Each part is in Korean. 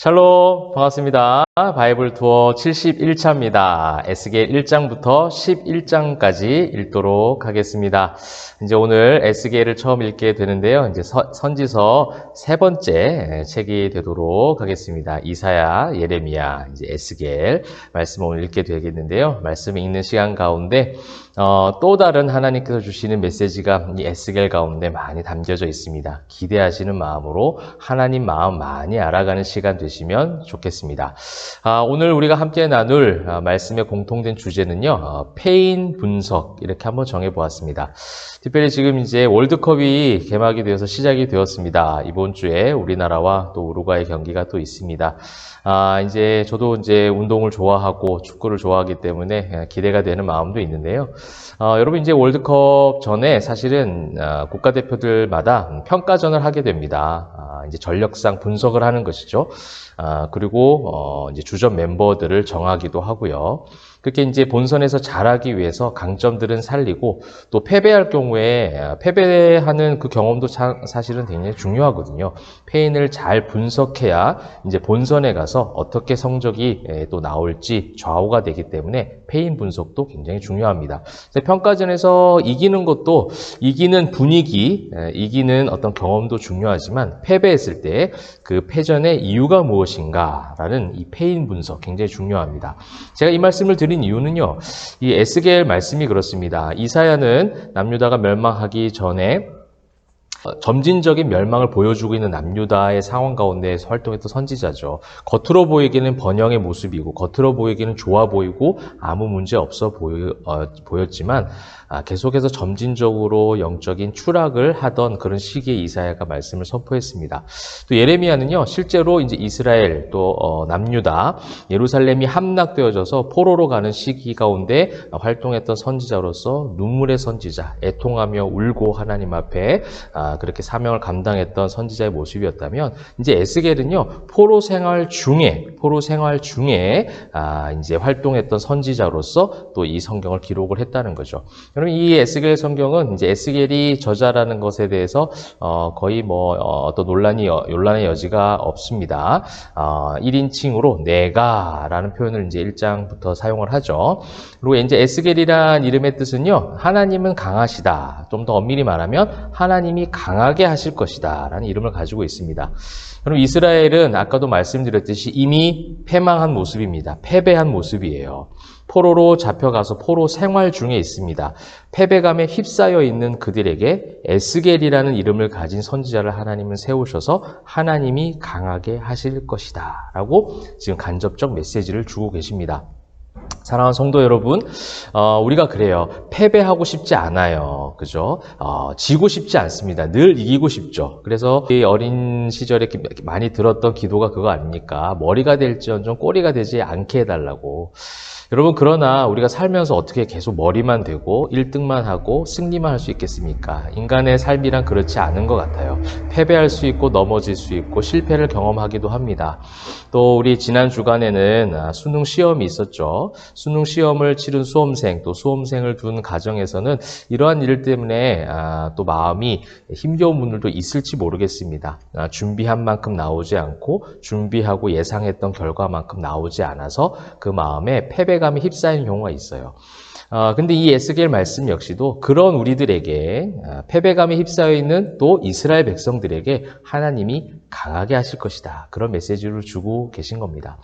샬롬, 반갑습니다. 바이블 투어 71차입니다. 에스겔 1장부터 11장까지 읽도록 하겠습니다. 이제 오늘 에스겔을 처음 읽게 되는데요. 이제 선지서 세 번째 책이 되도록 하겠습니다. 이사야, 예레미야, 이제 에스겔 말씀을 오늘 읽게 되겠는데요. 말씀을 읽는 시간 가운데 또 다른 하나님께서 주시는 메시지가 이 에스겔 가운데 많이 담겨져 있습니다. 기대하시는 마음으로 하나님 마음 많이 알아가는 시간 되시면 좋겠습니다. 오늘 우리가 함께 나눌 말씀의 공통된 주제는요, 패인 분석 이렇게 한번 정해보았습니다. 특별히 지금 이제 월드컵이 개막이 되어서 시작이 되었습니다. 이번 주에 우리나라와 또 우루과이 경기가 또 있습니다. 이제 저도 이제 운동을 좋아하고 축구를 좋아하기 때문에 기대가 되는 마음도 있는데요. 여러분 이제 월드컵 전에 사실은 국가대표들마다 평가전을 하게 됩니다. 이제 전력상 분석을 하는 것이죠. 그리고 이제 주전 멤버들을 정하기도 하고요. 그렇게 이제 본선에서 잘하기 위해서 강점들은 살리고 또 패배할 경우에 패배하는 그 경험도 사실은 굉장히 중요하거든요. 패인을 잘 분석해야 이제 본선에 가서 어떻게 성적이 또 나올지 좌우가 되기 때문에 패인 분석도 굉장히 중요합니다. 평가전에서 이기는 것도 이기는 분위기, 이기는 어떤 경험도 중요하지만 패배했을 때 그 패전의 이유가 무엇인가라는 이 패인 분석 굉장히 중요합니다. 제가 이 말씀을 드린 이유는요, 이 에스겔 말씀이 그렇습니다. 이사야는 남유다가 멸망하기 전에 점진적인 멸망을 보여주고 있는 남유다의 상황 가운데에서 활동했던 선지자죠. 겉으로 보이기는 번영의 모습이고 겉으로 보이기는 좋아 보이고 아무 문제 없어 보였지만 계속해서 점진적으로 영적인 추락을 하던 그런 시기에 이사야가 말씀을 선포했습니다. 또 예레미야는요, 실제로 이제 이스라엘 또 남유다 예루살렘이 함락되어져서 포로로 가는 시기 가운데 활동했던 선지자로서 눈물의 선지자, 애통하며 울고 하나님 앞에 그렇게 사명을 감당했던 선지자의 모습이었다면 이제 에스겔은요, 포로 생활 중에 이제 활동했던 선지자로서 또 이 성경을 기록을 했다는 거죠. 여러분 이 에스겔 성경은 이제 에스겔이 저자라는 것에 대해서 거의 어떤 논란의 여지가 없습니다. 1인칭으로 내가라는 표현을 이제 1장부터 사용을 하죠. 그리고 이제 에스겔이란 이름의 뜻은요, 하나님은 강하시다. 좀 더 엄밀히 말하면 하나님이 강하게 하실 것이다 라는 이름을 가지고 있습니다. 그럼 이스라엘은 아까도 말씀드렸듯이 이미 패망한 모습입니다. 패배한 모습이에요. 포로로 잡혀가서 포로 생활 중에 있습니다. 패배감에 휩싸여 있는 그들에게 에스겔이라는 이름을 가진 선지자를 하나님은 세우셔서 하나님이 강하게 하실 것이다 라고 지금 간접적 메시지를 주고 계십니다. 사랑하는 성도 여러분, 우리가 그래요. 패배하고 싶지 않아요. 그죠? 지고 싶지 않습니다. 늘 이기고 싶죠. 그래서 어린 시절에 많이 들었던 기도가 그거 아닙니까? 머리가 될지언정 꼬리가 되지 않게 해달라고. 여러분, 그러나 우리가 살면서 어떻게 계속 머리만 되고 1등만 하고 승리만 할 수 있겠습니까? 인간의 삶이란 그렇지 않은 것 같아요. 패배할 수 있고 넘어질 수 있고 실패를 경험하기도 합니다. 또 우리 지난 주간에는 수능 시험이 있었죠. 수능 시험을 치른 수험생, 또 수험생을 둔 가정에서는 이러한 일 때문에 또 마음이 힘겨운 분들도 있을지 모르겠습니다. 준비한 만큼 나오지 않고 준비하고 예상했던 결과만큼 나오지 않아서 그 마음에 패배감에 휩싸이는 경우가 있어요. 근데 이 에스겔 말씀 역시도 그런 우리들에게 패배감에 휩싸여 있는 또 이스라엘 백성들에게 하나님이 강하게 하실 것이다. 그런 메시지를 주고 계신 겁니다.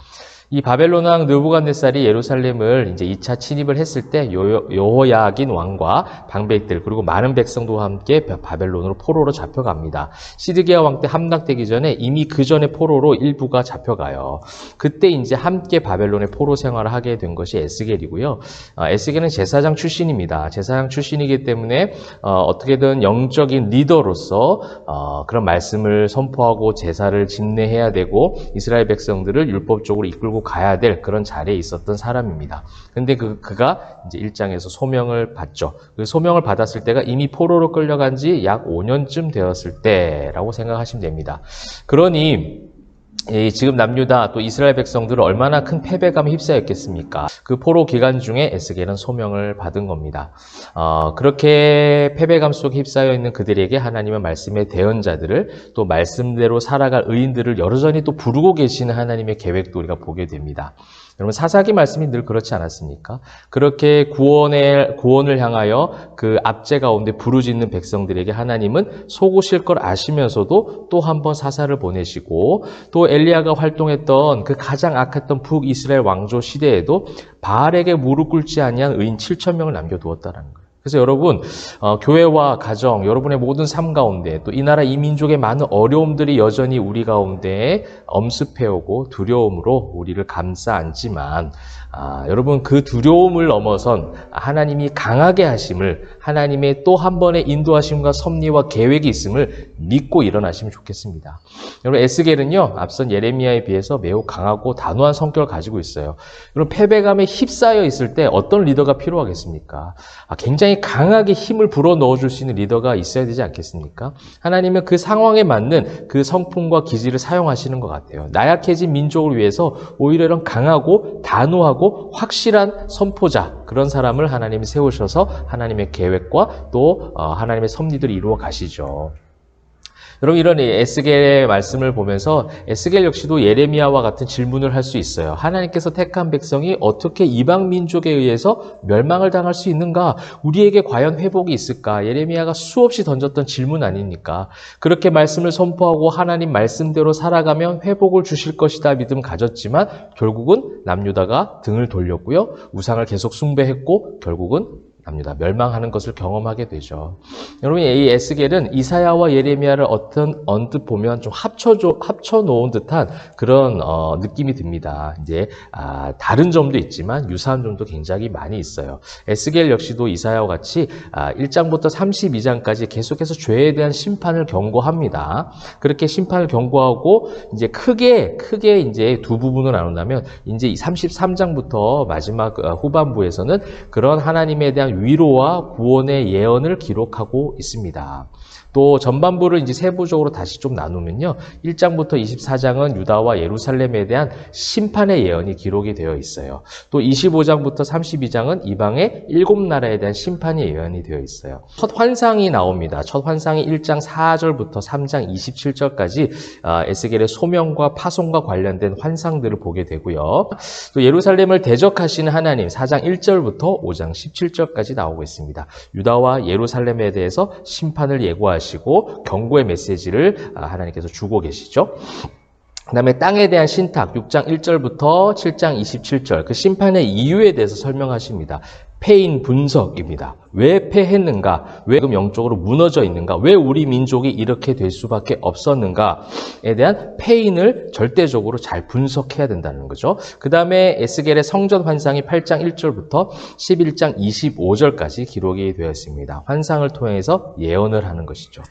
이 바벨론 왕 느부갓네살이 예루살렘을 이제 2차 침입을 했을 때 여호야긴 왕과 방백들 그리고 많은 백성들과 함께 바벨론으로 포로로 잡혀갑니다. 시드기야 왕 때 함락되기 전에 이미 그 전에 포로로 일부가 잡혀가요. 그때 이제 함께 바벨론의 포로 생활을 하게 된 것이 에스겔이고요. 에스겔은 제사장 출신입니다. 제사장 출신이기 때문에 어떻게든 영적인 리더로서 그런 말씀을 선포하고 제사를 집례해야 되고 이스라엘 백성들을 율법적으로 이끌고 가야 될 그런 자리에 있었던 사람입니다. 근데 그가 이제 1장에서 소명을 받죠. 그 소명을 받았을 때가 이미 포로로 끌려간 지 약 5년쯤 되었을 때라고 생각하시면 됩니다. 그러니 지금 남유다 또 이스라엘 백성들은 얼마나 큰 패배감에 휩싸였겠습니까? 그 포로 기간 중에 에스겔은 소명을 받은 겁니다. 그렇게 패배감 속에 휩싸여 있는 그들에게 하나님은 말씀의 대언자들을 또 말씀대로 살아갈 의인들을 여러저니 또 부르고 계시는 하나님의 계획도 우리가 보게 됩니다. 여러분 사사기 말씀이 늘 그렇지 않았습니까? 그렇게 구원을 향하여 그 압제 가운데 부르짖는 백성들에게 하나님은 속으실 걸 아시면서도 또 한 번 사사를 보내시고 또 엘리야가 활동했던 그 가장 악했던 북이스라엘 왕조 시대에도 바알에게 무릎 꿇지 아니한 의인 7,000명을 남겨두었다는 거예요. 그래서 여러분 교회와 가정, 여러분의 모든 삶 가운데 또 이 나라 이 민족의 많은 어려움들이 여전히 우리 가운데 엄습해오고 두려움으로 우리를 감싸 안지만 여러분 그 두려움을 넘어선 하나님이 강하게 하심을, 하나님의 또 한 번의 인도하심과 섭리와 계획이 있음을 믿고 일어나시면 좋겠습니다. 여러분 에스겔은요 앞선 예레미야에 비해서 매우 강하고 단호한 성격을 가지고 있어요. 여러분 패배감에 휩싸여 있을 때 어떤 리더가 필요하겠습니까? 굉장히 강하게 힘을 불어 넣어줄 수 있는 리더가 있어야 되지 않겠습니까? 하나님은 그 상황에 맞는 그 성품과 기질을 사용하시는 것 같아요. 나약해진 민족을 위해서 오히려 이런 강하고 단호하고 확실한 선포자, 그런 사람을 하나님이 세우셔서 하나님의 계획과 또 하나님의 섭리들을 이루어 가시죠. 여러분 이런 에스겔의 말씀을 보면서 에스겔 역시도 예레미야와 같은 질문을 할 수 있어요. 하나님께서 택한 백성이 어떻게 이방 민족에 의해서 멸망을 당할 수 있는가? 우리에게 과연 회복이 있을까? 예레미야가 수없이 던졌던 질문 아닙니까? 그렇게 말씀을 선포하고 하나님 말씀대로 살아가면 회복을 주실 것이다 믿음 가졌지만 결국은 남유다가 등을 돌렸고요. 우상을 계속 숭배했고 결국은 남유다 멸망하는 것을 경험하게 되죠. 여러분 이 에스겔은 이사야와 예레미야를 언뜻 보면 좀 합쳐놓은 듯한 그런 느낌이 듭니다. 이제 다른 점도 있지만 유사한 점도 굉장히 많이 있어요. 에스겔 역시도 이사야와 같이 1장부터 32장까지 계속해서 죄에 대한 심판을 경고합니다. 그렇게 심판을 경고하고 이제 크게 이제 두 부분을 나눈다면 이제 33장부터 마지막 후반부에서는 그런 하나님에 대한 위로와 구원의 예언을 기록하고 있습니다. 또 전반부를 이제 세부적으로 다시 좀 나누면요. 1장부터 24장은 유다와 예루살렘에 대한 심판의 예언이 기록이 되어 있어요. 또 25장부터 32장은 이방의 7나라에 대한 심판의 예언이 되어 있어요. 첫 환상이 나옵니다. 첫 환상이 1장 4절부터 3장 27절까지 에스겔의 소명과 파송과 관련된 환상들을 보게 되고요. 또 예루살렘을 대적하시는 하나님 4장 1절부터 5장 17절까지 나오고 있습니다. 유다와 예루살렘에 대해서 심판을 예고하시고 경고의 메시지를 하나님께서 주고 계시죠. 그 다음에 땅에 대한 신탁 6장 1절부터 7장 27절 그 심판의 이유에 대해서 설명하십니다. 패인 분석입니다. 왜 패했는가? 왜 지금 영적으로 무너져 있는가? 왜 우리 민족이 이렇게 될 수밖에 없었는가에 대한 패인을 절대적으로 잘 분석해야 된다는 거죠. 그 다음에 에스겔의 성전 환상이 8장 1절부터 11장 25절까지 기록이 되어 있습니다. 환상을 통해서 예언을 하는 것이죠.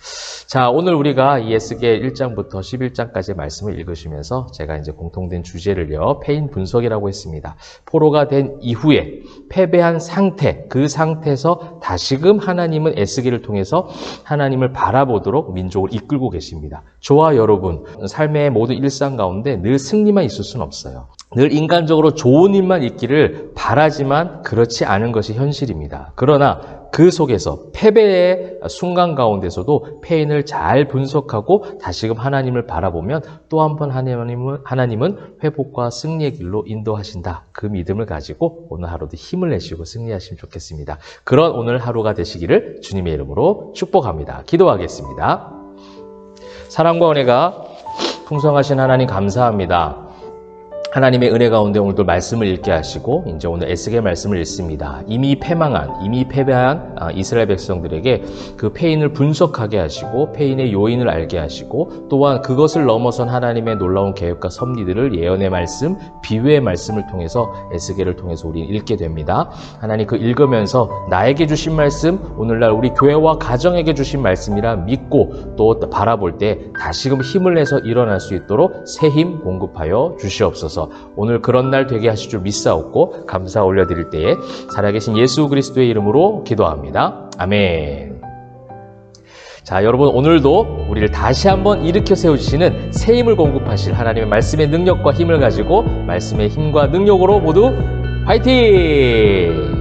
자, 오늘 우리가 이 에스겔 1장부터 11장까지의 말씀을 읽으시면서 제가 이제 공통된 주제를요, 패인 분석이라고 했습니다. 포로가 된 이후에 패배한 상태, 그 상태에서 다시금 하나님은 에스겔을 통해서 하나님을 바라보도록 민족을 이끌고 계십니다. 저와 여러분, 삶의 모든 일상 가운데 늘 승리만 있을 수는 없어요. 늘 인간적으로 좋은 일만 있기를 바라지만 그렇지 않은 것이 현실입니다. 그러나 그 속에서 패배의 순간 가운데서도 패인을 잘 분석하고 다시금 하나님을 바라보면 또 한 번 하나님은 회복과 승리의 길로 인도하신다. 그 믿음을 가지고 오늘 하루도 힘을 내시고 승리하시면 좋겠습니다. 그런 오늘 하루가 되시기를 주님의 이름으로 축복합니다. 기도하겠습니다. 사랑과 은혜가 풍성하신 하나님 감사합니다. 하나님의 은혜 가운데 오늘도 말씀을 읽게 하시고 이제 오늘 에스겔 말씀을 읽습니다. 이미 패배한 이스라엘 백성들에게 그 패인을 분석하게 하시고 패인의 요인을 알게 하시고 또한 그것을 넘어선 하나님의 놀라운 계획과 섭리들을 예언의 말씀, 비유의 말씀을 통해서 에스겔을 통해서 우리는 읽게 됩니다. 하나님 그 읽으면서 나에게 주신 말씀, 오늘날 우리 교회와 가정에게 주신 말씀이라 믿고 또 바라볼 때 다시금 힘을 내서 일어날 수 있도록 새 힘 공급하여 주시옵소서. 오늘 그런 날 되게 하실 줄 믿사옵고 감사 올려드릴 때에 살아계신 예수 그리스도의 이름으로 기도합니다. 아멘. 자, 여러분 오늘도 우리를 다시 한번 일으켜 세우시는 새 힘을 공급하실 하나님의 말씀의 능력과 힘을 가지고 말씀의 힘과 능력으로 모두 화이팅!